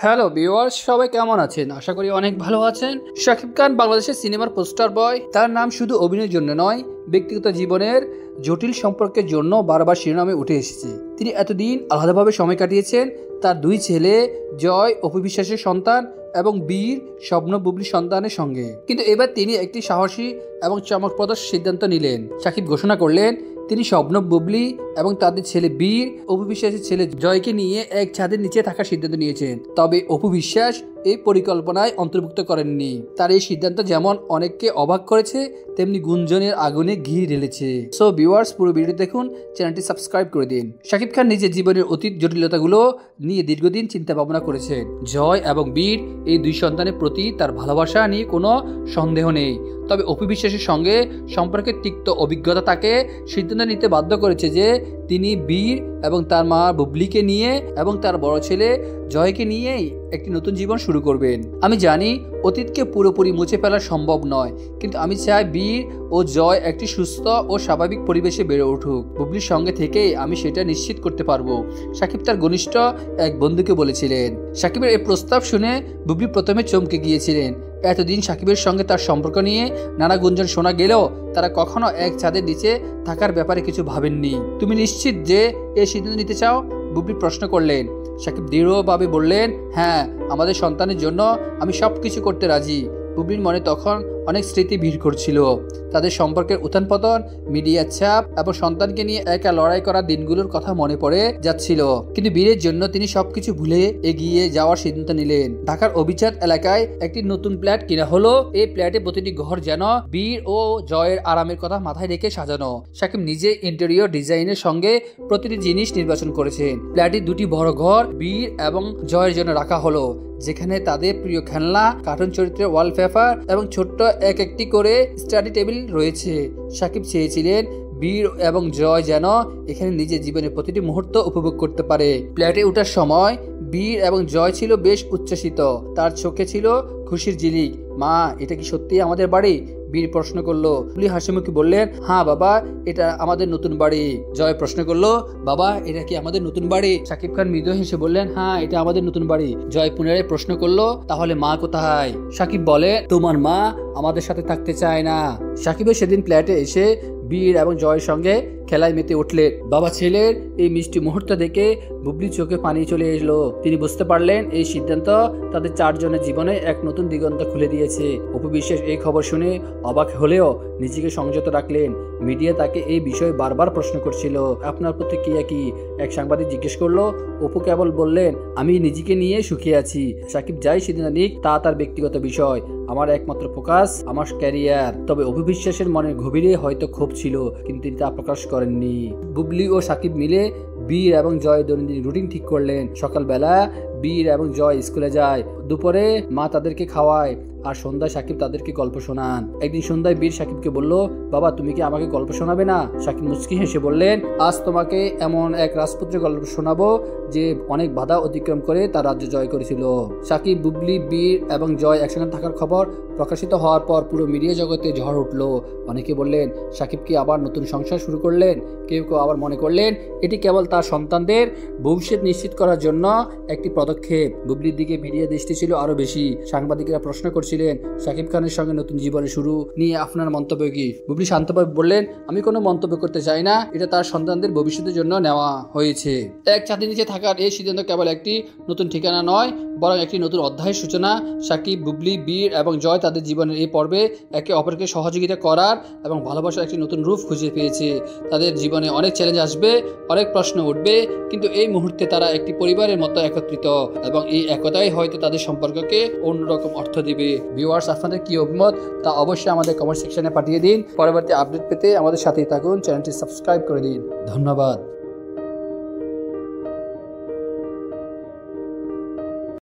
Hello viewers, সবাই কেমন আছেন? আশা করি অনেক ভালো আছেন। শাকিব খান বাংলাদেশের সিনেমার পোস্টার বয়। তার নাম শুধু অভিনয়ের জন্য নয়, ব্যক্তিগত জীবনের জটিল সম্পর্কের জন্য বারবার শিরোনামে উঠে এসেছে। তিনি এতদিন আলাদাভাবে সময় কাটিয়েছেন তার দুই ছেলে জয় অপু বিশ্বাসের সন্তান এবং বীর স্বপ্ন বুবলি সন্তানের সঙ্গে। কিন্তু এবার তিনি একটি সাহসী এবং চমকপ্রদ সিদ্ধান্ত নিলেন। শাকিব ঘোষণা করলেন তিনি স্বপ্ন বুবলি এবং তাদের ছেলে বীর অপু বিশ্বাসের ছেলে জয়কে নিয়ে এক ছাদের নিচে থাকার সিদ্ধান্ত নিয়েছেন। তবে অপু বিশ্বাস এই পরিকল্পনায় অন্তর্ভুক্ত করেননি। তার এই সিদ্ধান্ত যেমন অনেককে অবাক করেছে, তেমনি গুঞ্জনের আগুনে ঘি ঢেলেছে। সো ভিউয়ার্স, পুরো ভিডিও দেখুন, চ্যানেলটি সাবস্ক্রাইব করে দিন। শাকিব খান নিজের জীবনের অতীত জটিলতাগুলো নিয়ে দীর্ঘদিন চিন্তা ভাবনা করেছেন। জয় এবং বীর এই দুই সন্তানের প্রতি তার ভালোবাসা নিয়ে কোনো সন্দেহ নেই। তবে অপু বিশ্বাসের সঙ্গে সম্পর্কের তিক্ত অভিজ্ঞতা তাকে সিদ্ধান্ত নিতে বাধ্য করেছে যে তিনি বীর এবং তার মা বুবলিকে নিয়ে এবং তার বড় ছেলে জয়কে নিয়েই একটি নতুন জীবন শুরু করবেন। আমি জানি অতীতকে পুরোপুরি মুছে ফেলা সম্ভব নয়, কিন্তু আমি চাই বীর ও জয় একটি সুস্থ ও স্বাভাবিক পরিবেশে বেড়ে উঠুক। বুবলির সঙ্গে থেকেই আমি সেটা নিশ্চিত করতে পারবো, শাকিব তার ঘনিষ্ঠ এক বন্ধুকে বলেছিলেন। শাকিবের এই প্রস্তাব শুনে বুবলি প্রথমে চমকে গিয়েছিলেন। এতদিন শাকিবের সঙ্গে তার সম্পর্ক নিয়ে নানা গুঞ্জন শোনা গেলেও তারা কখনো এক ছাদের নিচে থাকার ব্যাপারে কিছু ভাবেননি। তুমি নিশ্চিত যে এই সিদ্ধান্ত নিতে চাও? বুবলি প্রশ্ন করলেন। শাকিব দৃঢ়ভাবে বললেন, হ্যাঁ, আমাদের সন্তানের জন্য আমি সবকিছু করতে রাজি। বুবলির মনে তখন অনেক স্মৃতি ভিড় করছিল। তাদের সম্পর্কের উত্থান পতন, মিডিয়ার চাপ এবং সন্তানকে নিয়ে একা লড়াই করার দিনগুলোর কথা মনে পড়ে যাচ্ছিল। কিন্তু বীরের জন্য তিনি সবকিছু ভুলে এগিয়ে যাওয়ার সিদ্ধান্ত নিলেন। ঢাকার অভিজাত এলাকায় একটি নতুন ফ্ল্যাট কিনা হলো। এই ফ্ল্যাটে প্রতিটি ঘর যেন বীর ও জয়ের আরামের কথা মাথায় রেখে সাজানো। শাকিব নিজে ইন্টেরিয়র ডিজাইনের সঙ্গে প্রতিটি জিনিস নির্বাচন করেছেন। ফ্ল্যাটে দুটি বড় ঘর বীর এবং জয়ের জন্য রাখা হলো, যেখানে তাদের প্রিয় খেলনা, কার্টুন চরিত্রের ওয়ালপেপার এবং ছোট্ট এক একটি করে স্টাডি টেবিল রয়েছে। শাকিব চেয়েছিলেন বীর এবং জয় যেন এখানে নিজের জীবনের প্রতিটি মুহূর্ত উপভোগ করতে পারে। ফ্ল্যাটে ওঠার সময় বীর এবং জয় ছিল বেশ উচ্ছ্বসিত। তার চোখে ছিল খুশির ঝিলিক। মা, এটা কি সত্যি আমাদের বাড়ি? বীর প্রশ্ন করলো। বুবলি হাসিমুখে বললেন, হ্যাঁ বাবা, এটা আমাদের নতুন বাড়ি। জয় প্রশ্ন করলো, বাবা, এটা কি আমাদের নতুন বাড়ি? শাকিব খান মৃদু হেসে বললেন, হ্যাঁ, এটা আমাদের নতুন বাড়ি। জয় পুনরায় প্রশ্ন করলো, তাহলে মা কোথায়? শাকিব বলে, তোমার মা আমাদের সাথে থাকতে চায় না। শাকিবের সেদিন ফ্ল্যাটে এসে বীর এবং জয়ের সঙ্গে খেলায় মেতে উঠলেন। বাবা ছেলের এই মিষ্টি মুহূর্ত দেখে বুবলির চোখে পানি চলে এলো। তিনি বুঝতে পারলেন এই সিদ্ধান্ত তাদের চারজনের জীবনে এক নতুন দিগন্ত খুলে দিয়েছে। অপু বিশ্বাস এই খবর শুনে অবাক হলেও নিজেকে সংযত রাখলেন। মিডিয়া তাকে এই বিষয়ে বারবার প্রশ্ন করছিল, আপনার প্রতিক্রিয়া কি? এক সাংবাদিক জিজ্ঞেস করলো। অপু কেবল বললেন, আমি নিজেকে নিয়ে সুখী আছি। শাকিব যাই সিদ্ধান্ত নিক তা তার ব্যক্তিগত বিষয়, আমার একমাত্র ফোকাস আমার ক্যারিয়ার। তবে অপু বিশ্বাসের মনের গভীরে হয়তো ক্ষোভ ছিল, কিন্তু তিনি তা প্রকাশ করেননি। বুবলি ও শাকিব মিলে বীর এবং জয় দৈনন্দিন রুটিন ঠিক করলেন। সকালবেলা বীর এবং জয় স্কুলে যায়, দুপুরে মা তাদেরকে খাওয়ায়, আর সন্ধ্যায় শাকিব তাদেরকে গল্প শোনান। একদিন সন্ধ্যায় বীর শাকিবকে বলল, বাবা, তুমি কি আমাকে গল্প শোনাবে না? শাকিব মুচকি হেসে বললেন, আজ তোমাকে এমন এক রাজপুত্রের গল্প শোনাবো যে অনেক বাধা অতিক্রম করে তার রাজ্য জয় করেছিল। শাকিব, বুবলি, বীর এবং জয় একসঙ্গে থাকার খবর প্রকাশিত হওয়ার পর পুরো মিডিয়া জগতে ঝড় উঠল। অনেকে বললেন শাকিব কি আবার নতুন সংসার শুরু করলেন। কেউ কেউ আবার মনে করলেন এটি কেবল তার সন্তানদের ভবিষ্যৎ নিশ্চিত করার জন্য একটি পদক্ষেপ। বুবলির দিকে মিডিয়া দৃষ্টি ছিল আরো বেশি। সাংবাদিকেরা প্রশ্ন করছিলেন, শাকিব খানের সঙ্গে নতুন জীবনের শুরু নিয়ে আপনার মন্তব্য কি? বুবলি শান্তভাবে বললেন, আমি কোনো মন্তব্য করতে চাই না, এটা তার সন্তানদের ভবিষ্যতের জন্য নেওয়া হয়েছে। এক ছাদের নিচে থাকার এই সিদ্ধান্ত কেবল একটি নতুন ঠিকানা নয়, বরং একটি নতুন অধ্যায়ের সূচনা। শাকিব, বুবলি, বীর এবং জয় তাদের জীবনের এই পর্বে একে অপরকে সহযোগিতা করার এবং ভালোবাসার একটি নতুন রূপ খুঁজে পেয়েছে। তাদের জীবনে অনেক চ্যালেঞ্জ আসবে, অনেক প্রশ্ন উঠবে, কিন্তু এই মুহূর্তে তারা একটি পরিবারের মতো একত্রিত এবং এই একতাই হয়তো তাদের সম্পর্ককে অন্যরকম অর্থ দিবে। ভিউয়ার্স, আপনাদের কি অভিমত তা অবশ্যই আমাদের কমেন্ট সেকশনে পাঠিয়ে দিন। পরবর্তী আপডেট পেতে আমাদের সাথেই থাকুন, চ্যানেলটি সাবস্ক্রাইব করে দিন। ধন্যবাদ।